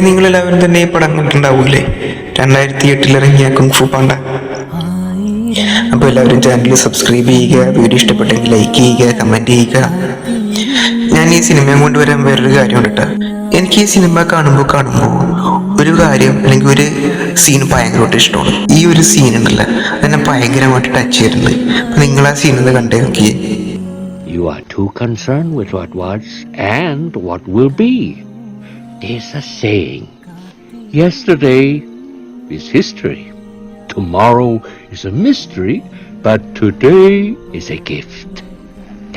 നിങ്ങളെല്ലാവരും തന്നെ ഈ പടം കണ്ടിട്ടുണ്ടാവൂല്ലേ? 2008 ഇറങ്ങിയ കുങ്ഫു പാണ്ട. അപ്പോൾ എല്ലാവരും ചാനൽ സബ്സ്ക്രൈബ് ചെയ്യുക, വീഡിയോ ഇഷ്ടപ്പെട്ടെങ്കിൽ ലൈക്ക് ചെയ്യുക, കമൻറ്റ് ചെയ്യുക. ഞാൻ ഈ സിനിമ കൊണ്ടുവരാൻ വേറൊരു കാര്യം കേട്ടോ. എനിക്ക് ഈ സിനിമ കാണുമ്പോൾ ഒരു കാര്യം അല്ലെങ്കിൽ ഒരു സീൻ ഭയങ്കരമായിട്ട് ഇഷ്ടമാണ്. ഈ ഒരു സീൻ ഉണ്ടല്ലോ, അതെന്നെ ഭയങ്കരമായിട്ട് ടച്ച് ചെയ്തിട്ടുണ്ട്. അപ്പം നിങ്ങൾ ആ സീൻ ഒന്ന് കണ്ടേ നോക്കിയേ. You are too concerned with what was and what will be. There's a saying, yesterday is history, tomorrow is a mystery, but today is a gift.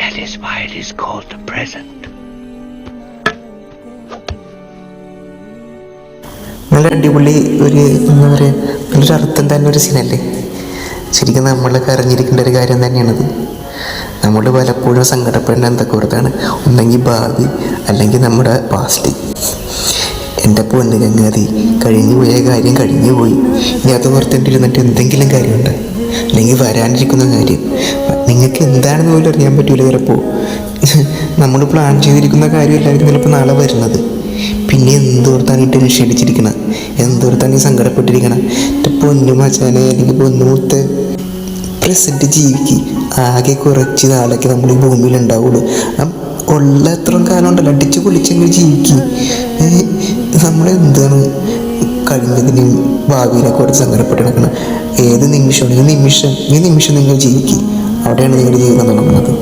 That is why it is called the present. നല്ല അടിപൊളി ഒരു എന്താ പറയുക, നല്ലൊരു അർത്ഥം തന്നെ ഒരു സീനല്ലേ. ശരിക്കും നമ്മളൊക്കെ അറിഞ്ഞിരിക്കേണ്ട ഒരു കാര്യം തന്നെയാണത്. നമ്മൾ പലപ്പോഴും സങ്കടപ്പെടേണ്ട എന്തൊക്കെ ഓർത്താണ്, ഒന്നെങ്കിൽ ഭാവി അല്ലെങ്കിൽ നമ്മുടെ പാസ്റ്റ്. എൻ്റെ പൊന്ന് ചങ്ങാതി, കഴിഞ്ഞു പോയ കാര്യം കഴിഞ്ഞു പോയി. ഇനി അത് ഓർത്തേണ്ടിരുന്നിട്ട് എന്തെങ്കിലും കാര്യമുണ്ട്, അല്ലെങ്കിൽ വരാനിരിക്കുന്ന കാര്യം നിങ്ങൾക്ക് എന്താണെന്ന് പോലും അറിയാൻ പറ്റൂല. ചിലപ്പോൾ നമ്മൾ പ്ലാൻ ചെയ്തിരിക്കുന്ന കാര്യമല്ലായിരിക്കും ചിലപ്പോൾ നാളെ വരുന്നത്. പിന്നെ എന്തോർത്താണ് ഈ ടെൻഷൻ അടിച്ചിരിക്കണം, എന്തോർത്താണ് ഈ സങ്കടപ്പെട്ടിരിക്കണം. എൻ്റെ പൊന്നു മച്ചാനെ അല്ലെങ്കിൽ പൊന്നുമുത്ത്, പ്രസൻറ്റ് ജീവിക്ക്. ആകെ കുറച്ച് നാളൊക്കെ നമ്മൾ ഈ ഭൂമിയിൽ ഉണ്ടാവുള്ളൂ. ഉള്ള എത്രയും കാലം ഉണ്ടല്ലോ, അടിച്ച് പൊളിച്ചെങ്കിൽ ജീവിക്കും. നമ്മളെന്താണ് കഴിഞ്ഞതിനും ഭാവിയിനെ കുറച്ച് സങ്കടപ്പെട്ട് കിടക്കണം. ഏത് നിമിഷമാണ് ഈ നിമിഷം നിങ്ങൾ ജീവിക്കും. അവിടെയാണ് നിങ്ങളുടെ ജീവിതം തുടങ്ങുന്നത്.